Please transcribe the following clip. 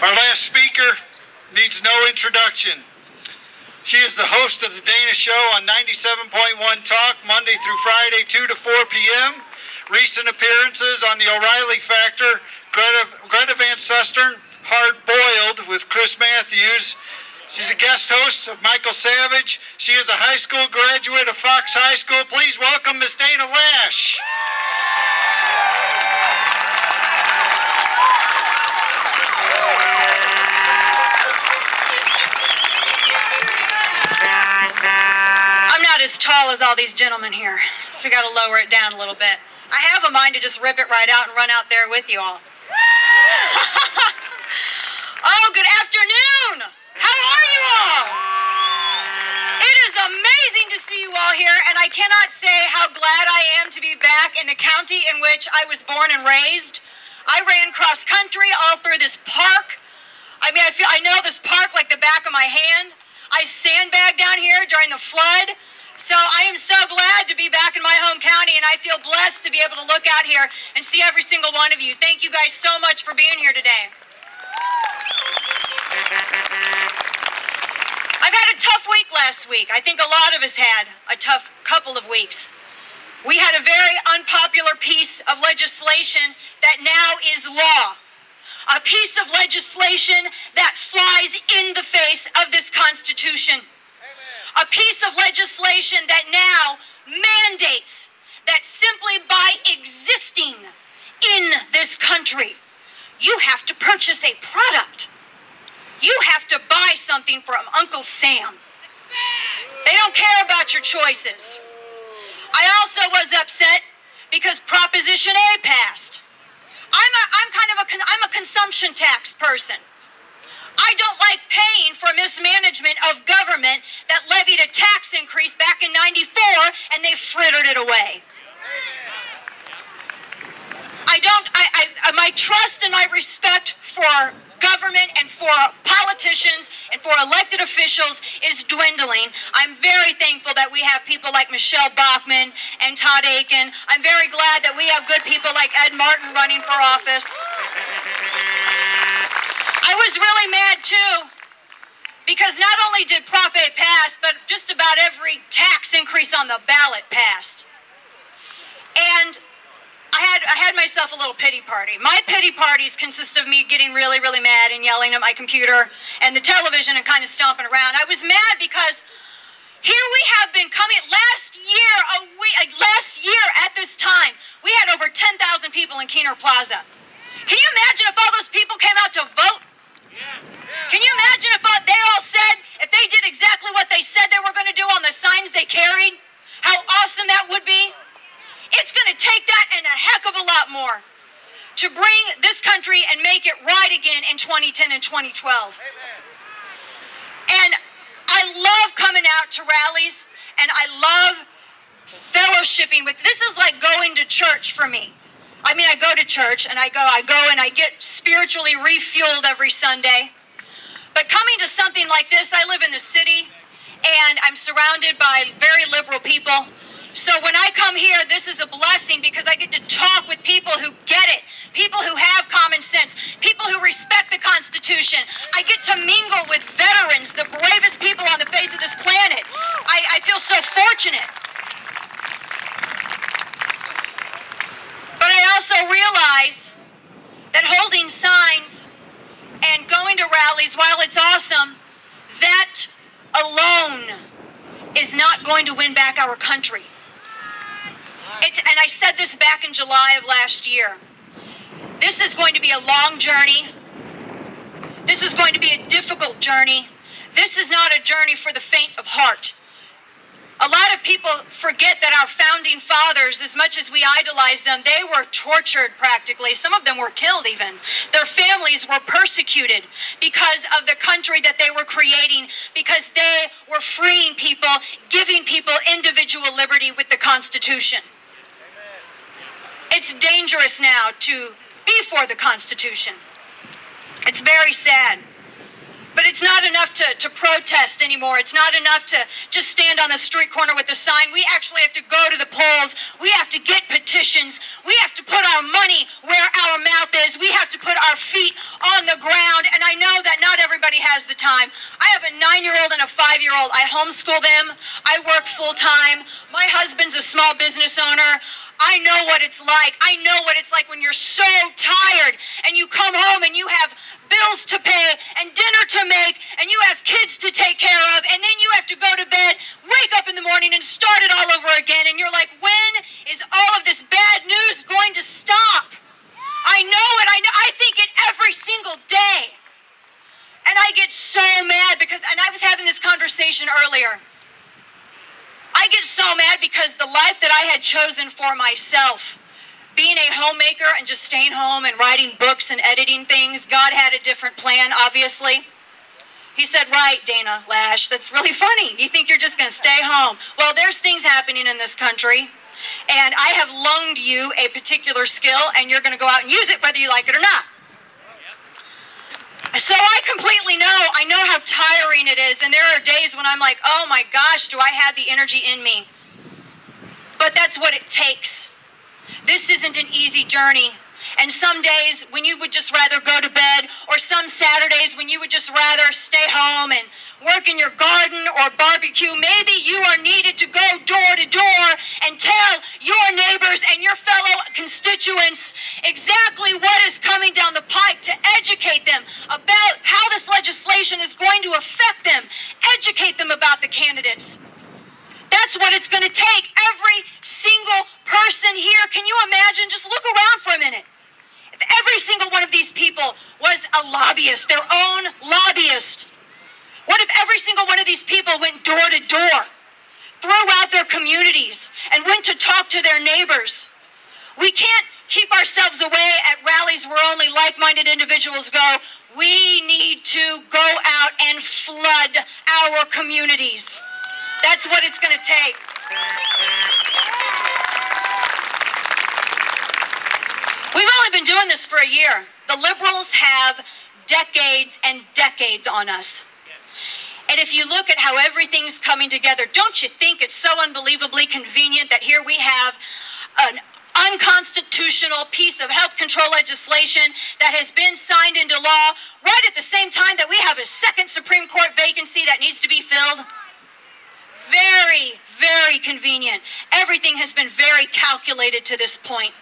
Our last speaker needs no introduction. She is the host of the Dana Show on 97.1 Talk, Monday through Friday, 2 to 4 p.m. Recent appearances on the O'Reilly Factor, Greta Van Susteren, Hard Boiled with Chris Matthews. She's a guest host of Michael Savage. She is a high school graduate of Fox High School. Please welcome Miss Dana Loesch. As tall as all these gentlemen here, so we got to lower it down a little bit. I have a mind to just rip it right out and run out there with you all. Oh, good afternoon. How are you all? It is amazing to see you all here, and I cannot say how glad I am to be back in the county in which I was born and raised. I ran cross country all through this park. I know this park like the back of my hand. I sandbagged down here during the flood. So I am so glad to be back in my home county, and I feel blessed to be able to look out here and see every single one of you. Thank you guys so much for being here today. I've had a tough week last week. I think a lot of us had a tough couple of weeks. We had a very unpopular piece of legislation that now is law. A piece of legislation that flies in the face of this Constitution. A piece of legislation that now mandates that simply by existing in this country, you have to purchase a product. You have to buy something from Uncle Sam. They don't care about your choices. I also was upset because Proposition A passed. I'm a consumption tax person. I don't like paying for mismanagement of government that levied a tax increase back in '94 and they frittered it away. My trust and my respect for government and for politicians and for elected officials is dwindling. I'm very thankful that we have people like Michelle Bachmann and Todd Aiken. I'm very glad that we have good people like Ed Martin running for office. I was really mad too, because not only did Prop A pass, but just about every tax increase on the ballot passed. And I had myself a little pity party. My pity parties consist of me getting really, really mad and yelling at my computer and the television and kind of stomping around. I was mad because here we have been coming last year at this time, we had over 10,000 people in Keener Plaza. Can you imagine if all those people came out to vote? Can you imagine if they all said, if they did exactly what they said they were going to do on the signs they carried, how awesome that would be? It's going to take that and a heck of a lot more to bring this country and make it right again in 2010 and 2012. And I love coming out to rallies, and I love fellowshipping with, this is like going to church for me. I mean, I go to church, and I go and I get spiritually refueled every Sunday. But coming to something like this, I live in the city, and I'm surrounded by very liberal people. So when I come here, this is a blessing because I get to talk with people who get it, people who have common sense, people who respect the Constitution. I get to mingle with veterans, the bravest people on the face of this planet. I feel so fortunate. But I also realize that holding signs and going to rallies, while it's awesome, that alone is not going to win back our country. And I said this back in July of last year. This is going to be a long journey. This is going to be a difficult journey. This is not a journey for the faint of heart. A lot of people forget that our founding fathers, as much as we idolize them, they were tortured practically. Some of them were killed even. Their families were persecuted because of the country that they were creating, because they were freeing people, giving people individual liberty with the Constitution. It's dangerous now to be for the Constitution. It's very sad. But it's not enough to protest anymore. It's not enough to just stand on the street corner with a sign. We actually have to go to the polls. We have to get petitions. We have to put our money where our mouth is. We have to put our feet on the ground, and I know that not everybody has the time. I have a 9-year-old and a 5-year-old. I homeschool them. I work full-time. My husband's a small business owner. I know what it's like. I know what it's like when you're so tired and you come home and you have bills to pay and dinner to make and you have kids to take care of, and then you have to go to bed, wake up in the morning and start it all over again, and you're like, when is all of this bad news going to stop? I know it. I think it every single day. And I get so mad because, and I was having this conversation earlier, I get so mad because the life that I had chosen for myself, being a homemaker and just staying home and writing books and editing things, God had a different plan, obviously. He said, right, Dana Loesch, that's really funny. You think you're just going to stay home. Well, there's things happening in this country, and I have loaned you a particular skill, and you're going to go out and use it whether you like it or not. So I know how tiring it is, and there are days when I'm like, oh my gosh, do I have the energy in me? But that's what it takes. This isn't an easy journey. And some days when you would just rather go to bed, or some Saturdays when you would just rather stay home and work in your garden or barbecue, maybe you are needed to go door to door and tell your neighbors and your fellow constituents exactly what is coming down the pike, to educate them about how this legislation is going to affect them, educate them about the candidates. That's what it's going to take. Every single person here, can you imagine? Just look around for a minute. If every single one of these people was a lobbyist, their own lobbyist, what if every single one of these people went door to door throughout their communities and went to talk to their neighbors? We can't keep ourselves away at rallies where only like-minded individuals go. We need to go out and flood our communities. That's what it's going to take. We've only been doing this for a year. The liberals have decades and decades on us. And if you look at how everything's coming together, don't you think it's so unbelievably convenient that here we have an unconstitutional piece of health control legislation that has been signed into law right at the same time that we have a second Supreme Court vacancy that needs to be filled? Very, very convenient. Everything has been very calculated to this point.